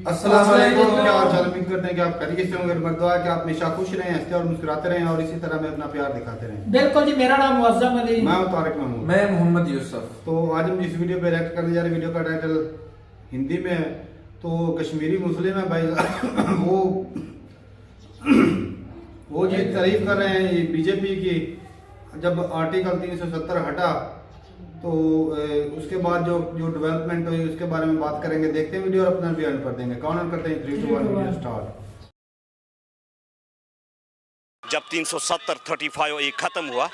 अस्सलाम वालेकुम। क्या हाल चाल? उम्मीद करते हैं कि आप खैरियत से होंगे। मर्दवा कि आप हमेशा खुश रहें, हंसते और मुस्कुराते रहें और इसी तरह में अपना प्यार दिखाते रहें। बिल्कुल जी। मेरा नाम मुअज्जम अली, मैं हूं तारिक महमूद। मैं मोहम्मद यूसुफ। तो आज हम जिस वीडियो पे रिएक्ट करने जा रहे हैं, वीडियो का टाइटल हिंदी में है। तो कश्मीरी मुस्लिम है भाई वो ये तारीफ कर रहे हैं बीजेपी की, जब आर्टिकल 370 हटा तो उसके बाद जो डेवलपमेंट हुई उसके बारे में बात करेंगे। देखते हैं वीडियो और अपना भी एंड कर देंगे। काउंट करते हैं 3 2 1 वीडियो स्टार्ट। जब 370-35 ये ख़त्म हुआ,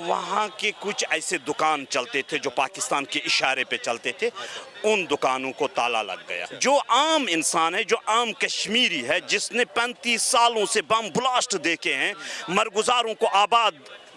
वहाँ के कुछ ऐसे दुकान चलते थे जो पाकिस्तान के इशारे पे चलते थे, उन दुकानों को ताला लग गया। जो आम इंसान है, जो आम कश्मीरी है, जिसने 35 सालों से बम ब्लास्ट देखे हैं, मरगुजारों को आबाद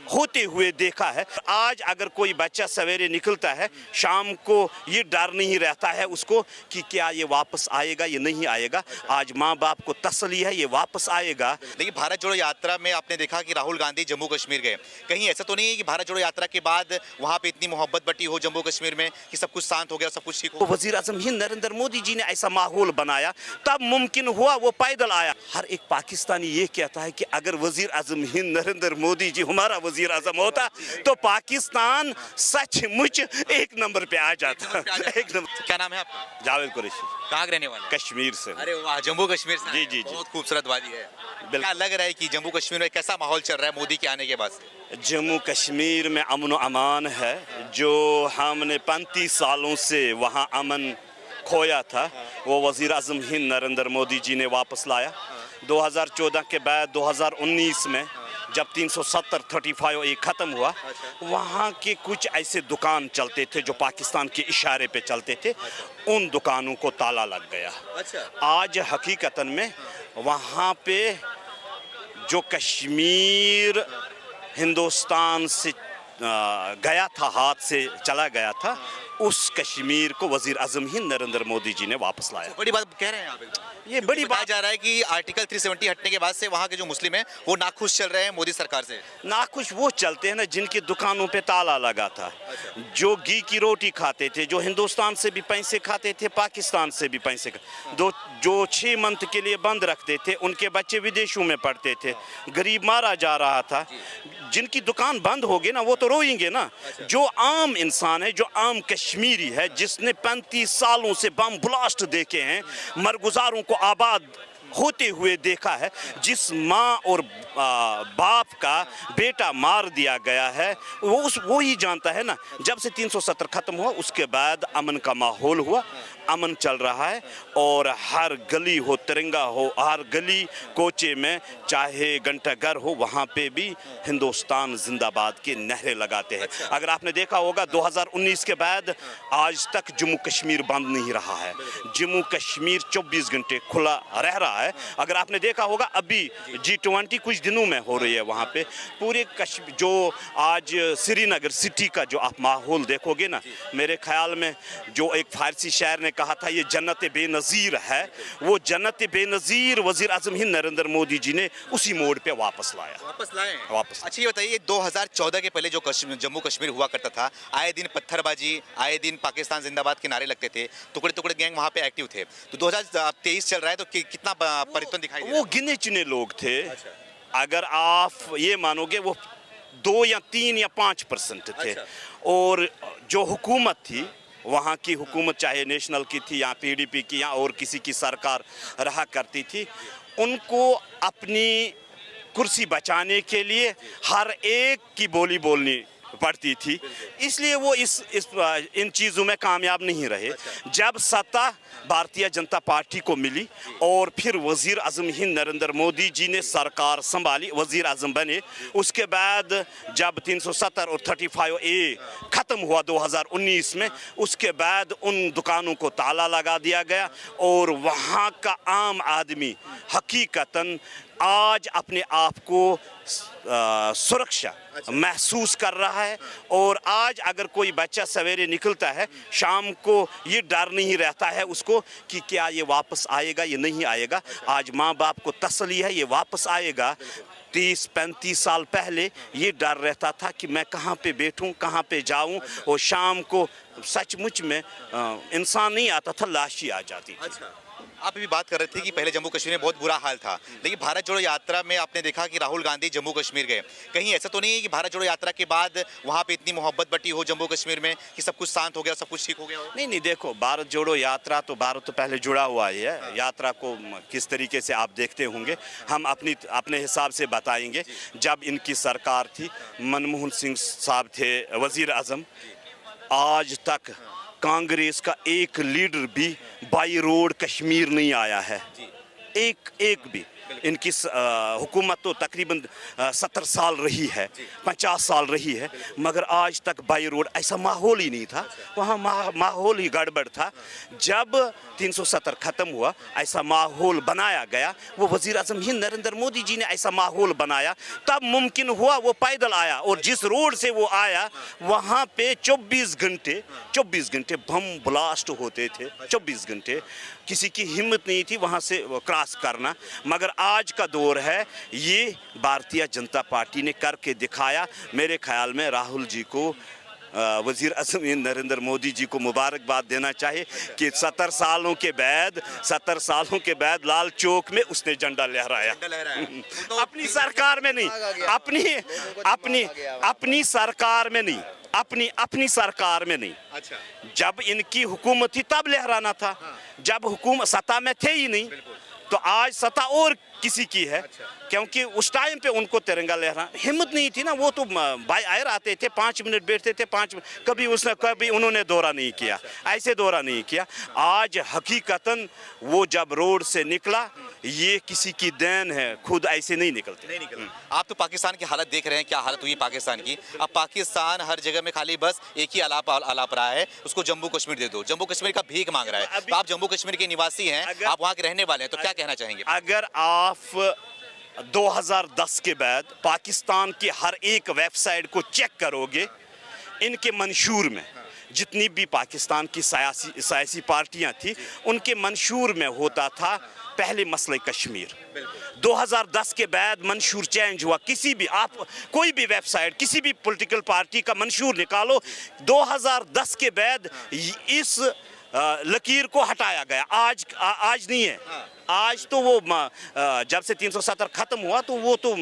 होते हुए देखा है, आज अगर कोई बच्चा सवेरे निकलता है, शाम को ये डर नहीं रहता है उसको कि क्या ये वापस आएगा, ये नहीं आएगा। आज माँ बाप को तसल्ली है, ये वापस आएगा। देखिए, भारत जोड़ो यात्रा में आपने देखा कि राहुल गांधी जम्मू कश्मीर गए। कहीं ऐसा तो नहीं है कि भारत जोड़ो यात्रा के बाद वहाँ पे इतनी मोहब्बत बटी हो जम्मू कश्मीर में कि सब कुछ शांत हो गया, सब कुछ ठीक हो? वज़ीर आज़म हिंद नरेंद्र मोदी जी ने ऐसा माहौल बनाया, तब मुमकिन हुआ वो पैदल आया। हर एक पाकिस्तानी ये कहता है कि अगर वज़ीर आज़म हिंद नरेंद्र मोदी जी हमारा वज़ीर आज़म होता तो पाकिस्तान सचमुच एक नंबर पे आ जाता। एक नंबर। क्या नाम है आपका? जावेद कुरैशी। कहाँ के रहने वाले? कश्मीर से। अरे वाह, जम्मू कश्मीर से। जी, जी, जी। बहुत खूबसूरत वादी है। क्या लग रहा है कि जम्मू कश्मीर में कैसा माहौल चल रहा है मोदी के आने के बाद से? जम्मू कश्मीर में अमन व अमान है। जो हमने 35 सालों से वहाँ अमन खोया था, वो वज़ीर आज़म हिंद नरेंद्र मोदी जी ने वापस लाया। 2014 के बाद 2019 में जब 370-35 ये ख़त्म हुआ, वहाँ के कुछ ऐसे दुकान चलते थे जो पाकिस्तान के इशारे पे चलते थे, उन दुकानों को ताला लग गया। आज हकीकतन में वहाँ पे जो कश्मीर हिंदुस्तान से गया था, हाथ से चला गया था, उस कश्मीर को वज़ीर आज़म हिंद नरेंद्र मोदी जी ने वापस लाया। बड़ी बात कह रहे हैं आप एकदम। ये बड़ी बात जा रहा है कि आर्टिकल 370 हटने के बाद से वहाँ के जो मुस्लिम हैं वो नाखुश चल रहे हैं मोदी सरकार से। नाखुश वो चलते हैं ना जिनकी दुकानों पे ताला लगा था, जो घी की रोटी खाते थे, जो हिंदुस्तान से भी पैसे खाते थे, पाकिस्तान से भी पैसे जो 6 मंथ के लिए बंद रखते थे, उनके बच्चे विदेशों में पढ़ते थे, गरीब मारा जा रहा था। जिनकी दुकान बंद होगी ना, वो तो रोएंगे ना। जो आम इंसान है, जो आम कश्मीरी है, जिसने 35 सालों से बम ब्लास्ट देखे हैं, मरगुजारों को आबाद होते हुए देखा है, जिस माँ और बाप का बेटा मार दिया गया है, वो ही जानता है ना। जब से 370 ख़त्म हुआ उसके बाद अमन का माहौल हुआ, अमन चल रहा है। और हर गली हो, तिरंगा हो, हर गली कोचे में, चाहे घंटाघर हो, वहाँ पे भी हिंदुस्तान जिंदाबाद के नहरे लगाते हैं। अगर आपने देखा होगा 2019 के बाद आज तक जम्मू कश्मीर बंद नहीं रहा है। जम्मू कश्मीर 24 घंटे खुला रह रहा है। अगर आपने देखा होगा अभी G20 कुछ दिनों में हो रही है, वहाँ पे पूरे कश्मीर, जो आज श्रीनगर सिटी का जो आप माहौल देखोगे ना, मेरे ख्याल में जो एक फारसी शायर ने कहा था ये जन्नत बेनज़ीर है, वो जन्नत बेनज़ीर वज़ीर आज़म हिंद नरेंद्र मोदी जी ने उसी मोड पे वापस लाया। वापस लाए? वापस। अच्छा, ये बताइए 2014 के पहले जो जम्मू कश्मीर हुआ करता था, आए दिन पत्थरबाजी, आए दिन पाकिस्तान जिंदाबाद के नारे लगते थे, टुकड़े टुकड़े गैंग वहाँ पे एक्टिव थे। तो 2023 चल रहा है, तो कितना परिवर्तन दिखाई दे रहा है? वो गिने चुने लोग थे। अगर आप ये मानोगे वो 2 या 3 या 5% थे। और जो हुकूमत थी, वहाँ की हुकूमत चाहे नेशनल की थी या PDP की या और किसी की सरकार रहा करती थी, उनको अपनी कुर्सी बचाने के लिए हर एक की बोली बोलनी पड़ती थी, इसलिए वो इन चीज़ों में कामयाब नहीं रहे। जब सत्ता भारतीय जनता पार्टी को मिली और फिर वज़ीर आज़म हिंद नरेंद्र मोदी जी ने सरकार संभाली, वज़ीर आज़म बने, उसके बाद जब 370 और 35A ख़त्म हुआ 2019 में, उसके बाद उन दुकानों को ताला लगा दिया गया और वहाँ का आम आदमी हकीकतन आज अपने आप को सुरक्षा महसूस कर रहा है। और आज अगर कोई बच्चा सवेरे निकलता है, शाम को ये डर नहीं रहता है उसको कि क्या ये वापस आएगा, ये नहीं आएगा। आज माँ बाप को तसल्ली है, ये वापस आएगा। 30-35 साल पहले ये डर रहता था कि मैं कहाँ पे बैठूं, कहाँ पे जाऊं, और शाम को सचमुच में इंसान नहीं आता था, लाश ही आ जाती थी। अच्छा, आप भी बात कर रहे थे कि पहले जम्मू कश्मीर में बहुत बुरा हाल था, लेकिन भारत जोड़ो यात्रा में आपने देखा कि राहुल गांधी जम्मू कश्मीर गए। कहीं ऐसा तो नहीं है कि भारत जोड़ो यात्रा के बाद वहाँ पे इतनी मोहब्बत बटी हो जम्मू कश्मीर में कि सब कुछ शांत हो गया, सब कुछ ठीक हो गया हो? नहीं नहीं, देखो, भारत जोड़ो यात्रा तो भारत तो पहले जुड़ा हुआ ही है। यात्रा को किस तरीके से आप देखते होंगे, हम अपने हिसाब से बताएंगे। जब इनकी सरकार थी, मनमोहन सिंह साहब थे वजीर आजम, आज तक कांग्रेस का एक लीडर भी बाई रोड कश्मीर नहीं आया है, एक भी। इनकी हुकूमत तो तकरीबन 70 साल रही है, 50 साल रही है, मगर आज तक बाई रोड ऐसा माहौल ही नहीं था। वहाँ माहौल ही गड़बड़ था। जब 370 ख़त्म हुआ, ऐसा माहौल बनाया गया, वो वज़ीर आज़म ही नरेंद्र मोदी जी ने ऐसा माहौल बनाया, तब मुमकिन हुआ वो पैदल आया। और जिस रोड से वो आया, वहाँ पे 24 घंटे बम ब्लास्ट होते थे। 24 घंटे किसी की हिम्मत नहीं थी वहाँ से क्रॉस करना। मगर आज का दौर है, ये भारतीय जनता पार्टी ने करके दिखाया। मेरे ख्याल में राहुल जी को, वज़ीर आज़म नरेंद्र मोदी जी को मुबारकबाद देना चाहिए कि 70 सालों के बाद लाल चौक में उसने झंडा लहराया। अपनी सरकार में नहीं, अपनी सरकार में नहीं, अपनी सरकार में नहीं। अच्छा, जब इनकी हुकूमत थी तब लहराना था। जब हुकूमत सत्ता में थे ही नहीं, तो आज सत्ता और किसी की है। क्योंकि उस टाइम पे उनको तिरंगा लहराना हिम्मत नहीं थी ना। वो तो बाय एयर आते थे, 5 मिनट बैठते थे, 5 कभी उन्होंने दौरा नहीं किया, ऐसे दौरा नहीं किया। आज हकीकतन वो जब रोड से निकला, ये किसी की देन है, खुद ऐसे नहीं निकलते। आप तो पाकिस्तान की हालत देख रहे हैं, क्या हालत हुई पाकिस्तान की। अब पाकिस्तान हर जगह में खाली बस एक ही आलाप रहा है, उसको जम्मू कश्मीर दे दो। जम्मू कश्मीर का भीख मांग रहा है। तो आप जम्मू कश्मीर के निवासी हैं, आप वहाँ के रहने वाले हैं, तो क्या कहना चाहेंगे? अगर आप 2010 के बाद पाकिस्तान की हर एक वेबसाइट को चेक करोगे, इनके मंशूर में जितनी भी पाकिस्तान की सियासी पार्टियां थी, उनके मंशूर में होता था पहले मसले कश्मीर। 2010 के बाद मंशूर चेंज हुआ। किसी भी आप कोई भी वेबसाइट, किसी भी पॉलिटिकल पार्टी का मंशूर निकालो, 2010 के बाद इस लकीर को हटाया गया। आज नहीं है। आज तो वो जब से 370 खत्म हुआ, तो वो तो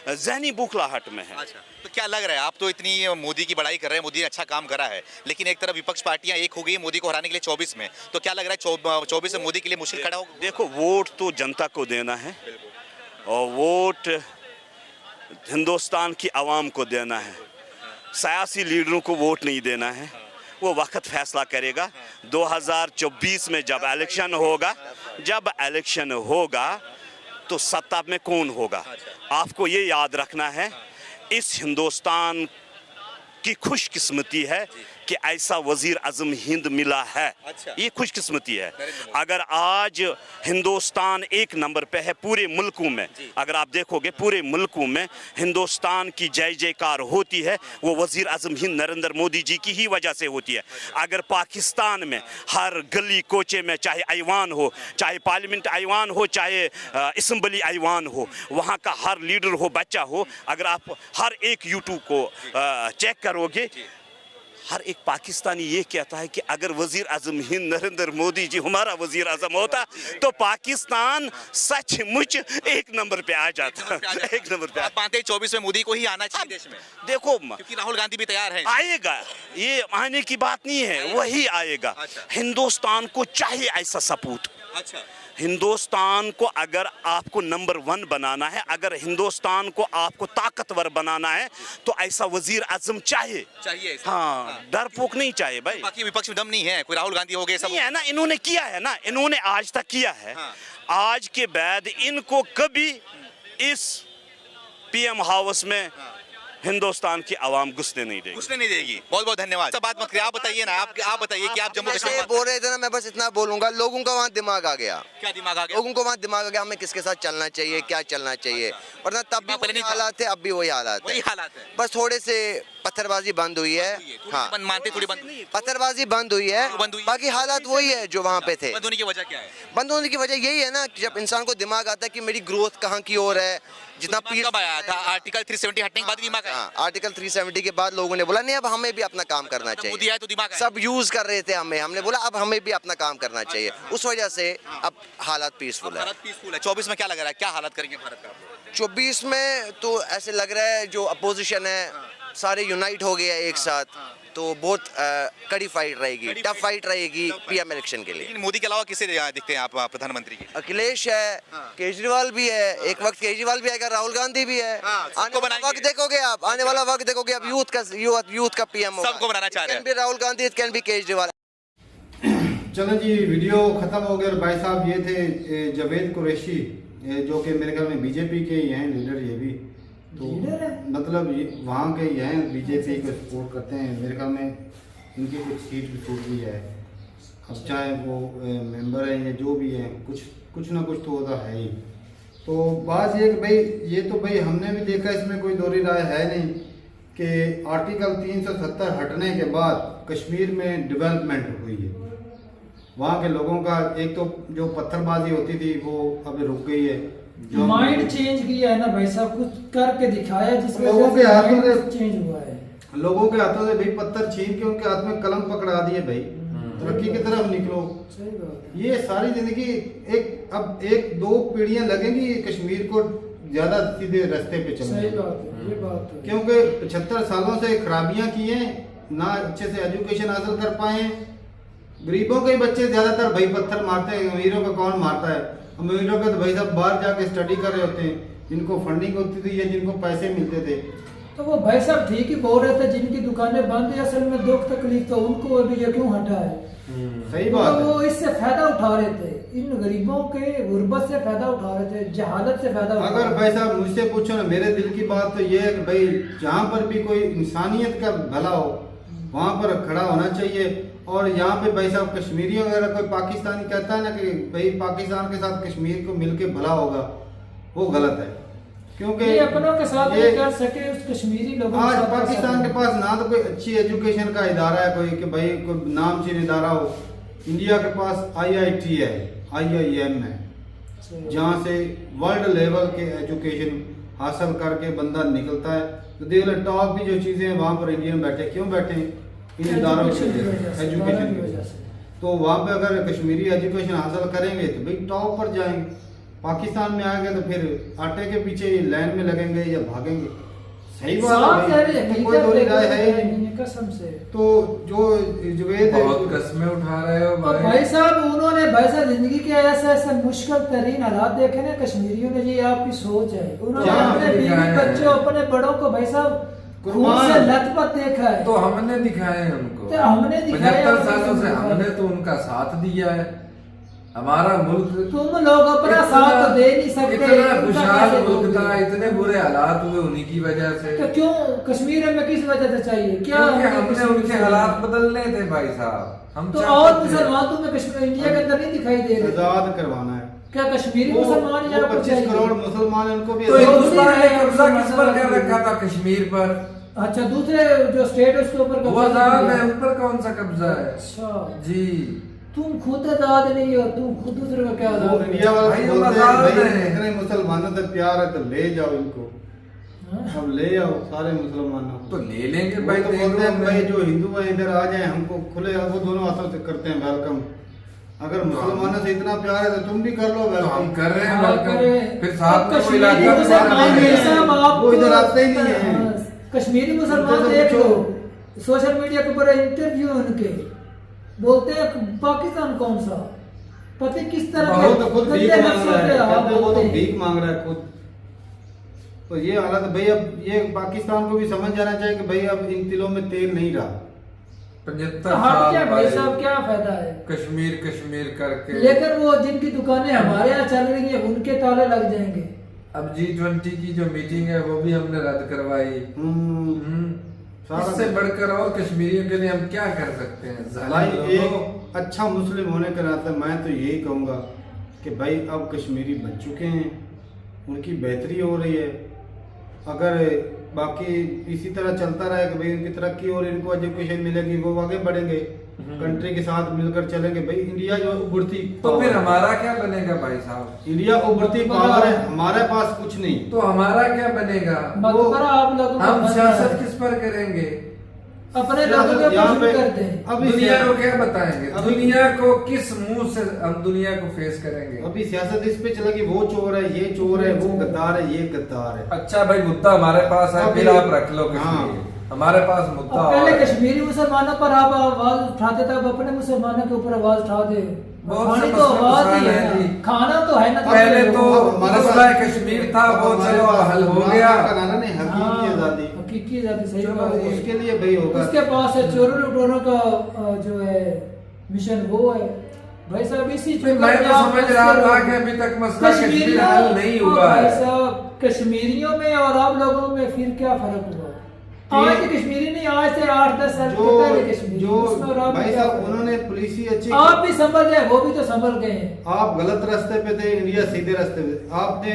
जहनी बौखलाहट में है। अच्छा, तो क्या लग रहा है, आप तो इतनी मोदी की बड़ाई कर रहे हैं, मोदी ने अच्छा काम करा है, लेकिन एक तरफ विपक्ष पार्टियां एक हो गई मोदी को हराने के लिए 24 में, तो क्या लग रहा है 24 में मोदी के लिए मुश्किल खड़ा होगा? देखो, वोट तो जनता को देना है, और वोट हिंदुस्तान की आवाम को देना है। सियासी लीडरों को वोट नहीं देना है, वो वक्त फैसला करेगा। 2024 में जब इलेक्शन होगा तो सत्ता में कौन होगा। आपको ये याद रखना है, इस हिंदुस्तान की खुशकिस्मती है कि ऐसा वजीर आजम हिंद मिला है। ये खुशकिस्मती है। अगर आज हिंदुस्तान एक नंबर पे है पूरे मुल्कों में, अगर आप देखोगे पूरे मुल्कों में हिंदुस्तान की जय जयकार होती है, वो वजीर आजम हिंद नरेंद्र मोदी जी की ही वजह से होती है। अगर पाकिस्तान में हर गली कोचे में, चाहे ऐवान हो, चाहे पार्लियामेंट ऐवान हो, चाहे असम्बली ऐवान हो, वहाँ का हर लीडर हो, बच्चा हो, अगर आप हर एक यूट्यूब को चेक करोगे, हर एक पाकिस्तानी ये कहता है कि अगर वजीर आजम हिंद नरेंद्र मोदी जी हमारा वजीर आजम होता, तो पाकिस्तान सचमुच एक नंबर पे आ जाता। एक नंबर पे। आप मानते हैं 24 में मोदी को ही आना चाहिए देश में? देखो, क्योंकि राहुल गांधी भी तैयार है। आएगा, ये आने की बात नहीं है, वही आएगा। हिंदुस्तान को चाहिए ऐसा सपूत। अच्छा, हिंदुस्तान को अगर आपको नंबर 1 बनाना है, अगर हिंदुस्तान को आपको ताकतवर बनाना है, तो ऐसा वजीर आजम चाहिए। हाँ, डरपोक नहीं चाहिए भाई। बाकी विपक्ष में दम नहीं है, कोई राहुल गांधी हो गए सब नहीं है ना। इन्होंने किया है ना, इन्होंने आज तक किया है। आज के बाद इनको कभी इस पीएम हाउस में हिंदुस्तान की आवाम घुसने नहीं देगी। बहुत बहुत धन्यवाद। सब बात मत करिए, आप बताइए ना, आप बताइए कि आप जम्मू कश्मीर बोल रहे थे ना, मैं बस इतना बोलूंगा, लोगों का वहाँ दिमाग आ गया। क्या दिमाग आ गया? लोगों को वहाँ दिमाग आ गया, हमें किसके साथ चलना चाहिए, क्या चलना चाहिए। वरना तब भी वही हालात है, अब भी वही हालात है। बस थोड़े से पत्थरबाजी बंद हुई है। हाँ, बंद मानते, थोड़ी बंद पत्थरबाजी बंद हुई है, बंद हुई है। बाकी हालात वही है जो वहाँ पे थे। बंद होने की वजह क्या है? बंद होने की वजह यही है ना कि जब इंसान को दिमाग आता है कि मेरी ग्रोथ कहाँ की ओर है, जितना दिमाग कब आया था? आर्टिकल 370 हटने के बाद दिमाग आया? हाँ, आर्टिकल 370 के बाद लोगों ने बोला नहीं अब हमें भी अपना काम करना मोदी चाहिए। आया तो दिमाग आया? सब यूज कर रहे थे हमें, हमने बोला अब हमें भी अपना काम करना चाहिए, उस वजह से अब हालात पीसफुल है। भारत पीसफुल है। 24 में क्या लग रहा है, क्या हालत करेंगे भारत का? 24 में तो ऐसे लग रहा है जो अपोजिशन है सारे यूनाइट हो गए हैं एक साथ, तो बहुत कड़ी फाइट रहेगी, टफ फाइट रहेगी पीएम इलेक्शन के लिए। लेकिन मोदी के अलावा किसे दिखते हैं आप प्रधानमंत्री के? अखिलेश है, केजरीवाल भी है, एक वक्त केजरीवाल भी आएगा, राहुल गांधी भी है। सबको आने वाला बनाएंगे। वक्त देखोगे आप, आने वाला वक्त देखोगे आप, यूथ का पीएम होगा। सबको बनाना चाह रहे हैं। It can be Rahul Gandhi, it can be Kejriwal. चलो जी, वीडियो खत्म हो गया। और भाई साहब ये थे जावेद कुरैशी, जो कि मेरे ख्याल में बीजेपी के ही हैं लीडर, ये भी तो लीडर है? मतलब वहाँ के ही हैं, बीजेपी को सपोर्ट करते हैं। मेरे ख्याल में इनकी कुछ सीट भी छूट गई है। अब चाहे वो मेंबर हैं या जो भी हैं, कुछ ना कुछ तो होता है ही। तो बात ये कि भाई ये तो भाई हमने भी देखा, इसमें कोई दोहरी राय है नहीं कि आर्टिकल 370 हटने के बाद कश्मीर में डेवलपमेंट हुई है। वहाँ के लोगों का एक तो जो पत्थरबाजी होती थी वो अब रुक गई है। जो माइंड चेंज किया है ना भाई साहब, कुछ करके दिखाया जिसमें लोगों के हाथों से चेंज हुआ है। लोगों के हाथों से भाई पत्थर छीन के उनके हाथ में कलम पकड़ा दिए, भाई तरक्की की तरफ निकलो। सही बात है। ये सारी जिंदगी अब एक दो पीढ़ियां लगेंगी कश्मीर को ज्यादा सीधे रास्ते पे सही चलने, बात है, ये बात है। क्योंकि 75 सालों से खराबियां की हैं, ना अच्छे से एजुकेशन हासिल कर पाए। गरीबों के बच्चे ज्यादातर भाई पत्थर मारते हैं, अमीरों का कौन मारता है? अमीरों का तो भाई साहब बाहर जाके स्टडी कर रहे होते हैं, जिनको फंडिंग होती थी या जिनको पैसे मिलते थे। तो वो भाई साहब ठीक ही बोल रहे थे, जिनकी दुकानें बंद है असल में दुख तकलीफ, तो उनको अभी ये क्यों हटा है? सही बात तो है। वो इससे फायदा उठा रहे थे, इन गरीबों के गुर्बत से फायदा उठा रहे थे, जहालत से फायदा उठा अगर रहे भाई साहब मुझसे पूछो ना, मेरे दिल की बात तो ये है कि भाई जहाँ पर भी कोई इंसानियत का भला हो वहाँ पर खड़ा होना चाहिए। और यहाँ पे भाई साहब कश्मीरी वगैरह कोई पाकिस्तानी कहता है ना कि भाई पाकिस्तान के साथ कश्मीर को मिलके भला होगा, वो गलत है। क्योंकि ये अपनों के साथ ये नहीं कर सके, उस कश्मीरी लोगों आज के साथ पाकिस्तान कर के पास ना तो कोई अच्छी एजुकेशन का इदारा है, कोई कि भाई कोई नामचीन इदारा हो। इंडिया के पास IIT है, IIM है, सके। जहाँ से वर्ल्ड लेवल के एजुकेशन हासिल करके बंदा निकलता है। तो देख लो टॉप की जो चीज़ें हैं वहाँ पर इंडियन बैठे, क्यों बैठे? इन इदारों की एजुकेशन की वजह से, एजुकेशन की की वजह वजह से। से। तो वहाँ पे अगर कश्मीरी एजुकेशन हासिल करेंगे तो भाई टॉप पर जाएंगे। पाकिस्तान में आएंगे तो फिर आटे के पीछे लाइन में लगेंगे या भागेंगे। सही बात साफ है कह भाई, रहे हैं, इसमें कोई दोहरी राय है ही नहीं। नहीं, कसम से। तो जो जुवेद है बहुत कस्में उठा रहे हो और भाई साहब उन्होंने भाई साहब जिंदगी के ऐसे मुश्किल तरीन हालात देखे ना कश्मीरियों ने, ये आपकी सोच है। उन्होंने जहाँ अपने पे बीवी दिखाया है। बच्चों अपने बड़ों को भाई साहब खून कुर्बान। से लथपथ देखा है। तो हमने दिखाए हैं उनको, तो हमने दिखाया 75 सालों से दिखाया। हमने तो उनका साथ दिया है। हमारा मुल्क तुम लोग अपना साथ तो दे नहीं सकते, इतना उनका खुशहाल कैसे मुल्क दोगे? था, इतने बुरे हालात हुए उन्हीं की वजह से। तो क्यों कश्मीर में किस वजह से चाहिए? क्या क्योंकि हमने हमने कश्मीर उनके से हालात लिया? बदलने थे भाई साहब। हम तो चाहते और थे। मुसलमान तुम्हें कश्मीर इंडिया के अंदर नहीं दिखाई दे रहे? आजाद करवाना है। क्या कश्मीरी मुसलमान या 25 करोड़ मुसलमान उनको भी तो आजाद- हिंदुस्तान ने कब्जा किस पर कर रखा था? कश्मीर पर। अच्छा, दूसरे जो स्टेट है उसके ऊपर वो कब्जा आजाद किया। है, उन पर कौन सा कब्जा है? अच्छा, जी तुम खुद आजाद नहीं हो, तुम खुद दूसरे को क्या वो आजाद इंडिया वाले भाई, बोलते हम हैं आजाद भाई हैं। इतने मुसलमानों से प्यार है तो ले जाओ इनको, हाँ? अब ले आओ सारे मुसलमानों को। तो ले लेंगे वो भाई। तो बोलते हैं भाई जो हिंदू हैं इधर आ जाए, हमको खुले, वो दोनों हाथों से करते हैं वेलकम। अगर मुसलमानों से इतना प्यार है तो तुम भी कर लो तो हम वेलकम। कर रहे हैं हाँ, वेलकम। करें। फिर साथ में कोई कश्मीरी इलाका मुसलमान नहीं है। भाई साहब, आप वो इधर आते ही नहीं है। हाँ, कश्मीरी मुसलमान उनसे देख पूछो। लो, सोशल मीडिया के ऊपर इंटरव्यू उनके, बोलते हैं पाकिस्तान कौन सा, पता है किस तरह वो तो खुद भीख गंदे मांग लफ्ज़ों रहा है, पे आप कहते हैं वो तो बोलते हैं। भीख मांग रहा है खुद। तो ये हालत भाई, अब ये पाकिस्तान को भी समझ जाना चाहिए कि भाई अब इन तिलों में तेल नहीं रहा। 75 तो हट क्या साल भाई भाई साहब, क्या फायदा है? कश्मीर कश्मीर करके। लेकिन वो जिनकी दुकानें हमारे यहाँ चल रही है उनके ताले लग जाएंगे। अब G20 की जो मीटिंग है वो भी हमने रद्द करवाई। सारा इससे बढ़कर और कश्मीरियों के लिए हम क्या कर सकते हैं? भाई जालिम एक लोगों। अच्छा मुस्लिम होने के नाते मैं तो यही कहूँगा कि भाई अब कश्मीरी बच चुके हैं, उनकी बेहतरी हो रही है। अगर बाकी इसी तरह चलता रहे कि भाई इनकी तरक्की और इनको एजुकेशन मिलेगी, वो आगे बढ़ेंगे, कंट्री के साथ मिलकर चलेंगे। भाई इंडिया जो उभरती तो फिर हमारा क्या बनेगा भाई साहब? इंडिया उभरती पावर है, हमारे पास कुछ नहीं। तो हमारा क्या बनेगा? मकबरा आप लोगों का हम बन सियासत गया। किस पर करेंगे? अपने लोगों के यहाँ ऊपर पे करते हैं। अभी दुनिया को क्या बताएंगे? अभी- दुनिया को किस मुंह से हम दुनिया को फेस करेंगे? अभी सियासत इस पे चला कि वो चोर है, ये चोर है, वो गद्दार है, ये गद्दार है। अच्छा भाई, मुद्दा हमारे पास है, अभी- फिर आप रख लो कश्मीर। हाँ। हमारे पास मुद्दा अब और पहले है। कश्मीरी मुसलमानों पर आप आवाज उठाते थे, अब अपने मुसलमानों के ऊपर आवाज उठा दे। बहुत खानी से तो मसले आवाज ही मसाइल है हैं ना, जी। खाना तो है ना। पहले तो हमारे मसला पास- कश्मीर था, वो हमारे चलो पास हल हो गुलाम गया। का नारा नहीं, हकीकी आजादी। हकीकी आजादी, सही चलो, बात है। उसके लिए भाई होगा। उसके पास है चोरों लुटेरों का जो है मिशन, वो है भाई साहब। इसी फिर मैं तो समझ रहा था कि अभी तक मसला कश्मीर हल नहीं हुआ भाई है। साहब, कश्मीरियों में और आप लोगों में फिर क्या फर्क हुआ? आज के कश्मीरी नहीं, आज से 8-10 साल जो पहले कश्मीरी, जो उसमें और आप में भाई क्या साहब फर्क? उन्होंने पुलिस ही अच्छी आप भी संभल जाए, वो भी तो संभल गए हैं। आप गलत रास्ते पे थे, इंडिया सीधे रास्ते पे थे। आपने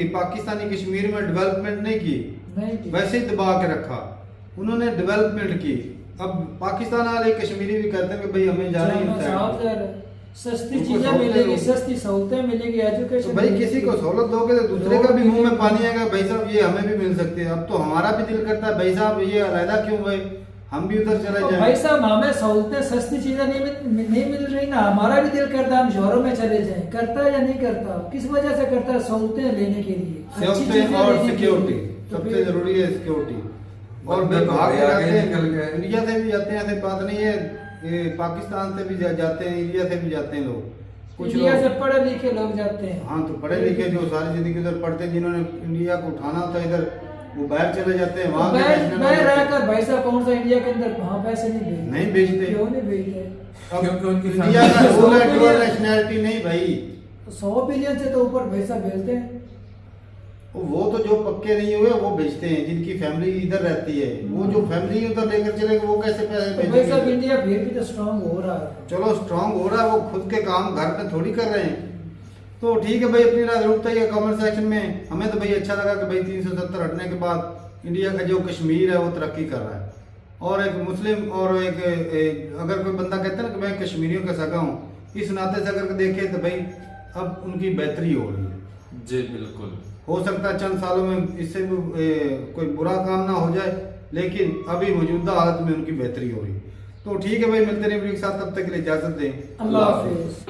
पाकिस्तानी कश्मीर में डेवलपमेंट नहीं की, नहीं की। वैसे ही दबा के रखा। उन्होंने डेवलपमेंट की। अब पाकिस्तान वाले कश्मीरी भी कहते हैं कि भाई हमें जाना ही होता साहब है। यार, सस्ती उनको चीजें सहूलतें मिलेगी, दो। सस्ती सहूलतें मिलेगी, तो एजुकेशन भाई किसी को सहूलत दोगे तो दूसरे का भी मुंह में पानी आएगा, भाई साहब ये हमें भी मिल सकती है। अब तो हमारा भी दिल करता है भाई साहब ये अलहदा क्यों भाई, हम भी उधर चले तो जाएं। भाई साहब, हमें सहूलतें, सस्ती चीजें नहीं मिल रही ना, हमारा भी दिल करता है हम शहरों में चले जाएं। करता है या नहीं करता? किस वजह से करता है? सहूलतें लेने के लिए, अच्छी सेफ्टी चीजें और लेने के लिए। सिक्योरिटी तो सबसे फिर- जरूरी है, सिक्योरिटी। और बंदे तो भाग के आगे जाते निकल हैं, गए। इंडिया से भी जाते हैं, ऐसी बात नहीं है। ये पाकिस्तान से भी जाते हैं, इंडिया से भी जाते हैं लोग। कुछ इंडिया से लोग पढ़े लिखे लोग जाते हैं। हाँ, तो पढ़े लिखे जो सारी जिंदगी उधर पढ़ते हैं, जिन्होंने इंडिया को उठाना होता है इधर, वो बाहर चले जाते हैं। वहाँ के national बाहर होते हैं। रहकर भाई साहब कौन सा इंडिया के अंदर वहाँ पैसे नहीं भेजते? नहीं भेजते। क्यों नहीं भेजते? अब क्योंकि उनकी इंडिया का family- रूल है 100 डुअल नेशनैलिटी नहीं भाई। 100 बिलियन से तो ऊपर पैसा भेजते हैं। वो तो जो पक्के नहीं हुए वो भेजते हैं, जिनकी फैमिली इधर रहती है। वो जो फैमिली उधर लेकर चलेगा वो कैसे पैसे तो भाई साहब भेजेंगे? इंडिया फिर भी तो स्ट्रांग हो रहा है। चलो स्ट्रांग हो रहा है, वो खुद के काम घर में थोड़ी कर रहे हैं। तो ठीक है भाई, अपनी राय जरूर बताइए कमेंट सेक्शन में। हमें तो भाई अच्छा लगा कि भाई 370 हटने के बाद इंडिया का जो कश्मीर है वो तरक्की कर रहा है। और एक मुस्लिम और एक अगर कोई बंदा कहता है ना कि मैं कश्मीरियों का सगा हूँ, इस नाते से अगर देखे तो भाई अब उनकी बेहतरी हो रही है। जी बिल्कुल। हो सकता है चंद सालों में इससे भी कोई बुरा काम ना हो जाए, लेकिन अभी मौजूदा हालत में उनकी बेहतरी हो रही है। तो ठीक है भाई, मिलते हैं वीडियो के साथ, तब तक के लिए इजाजत दें। अल्लाह हाफिज।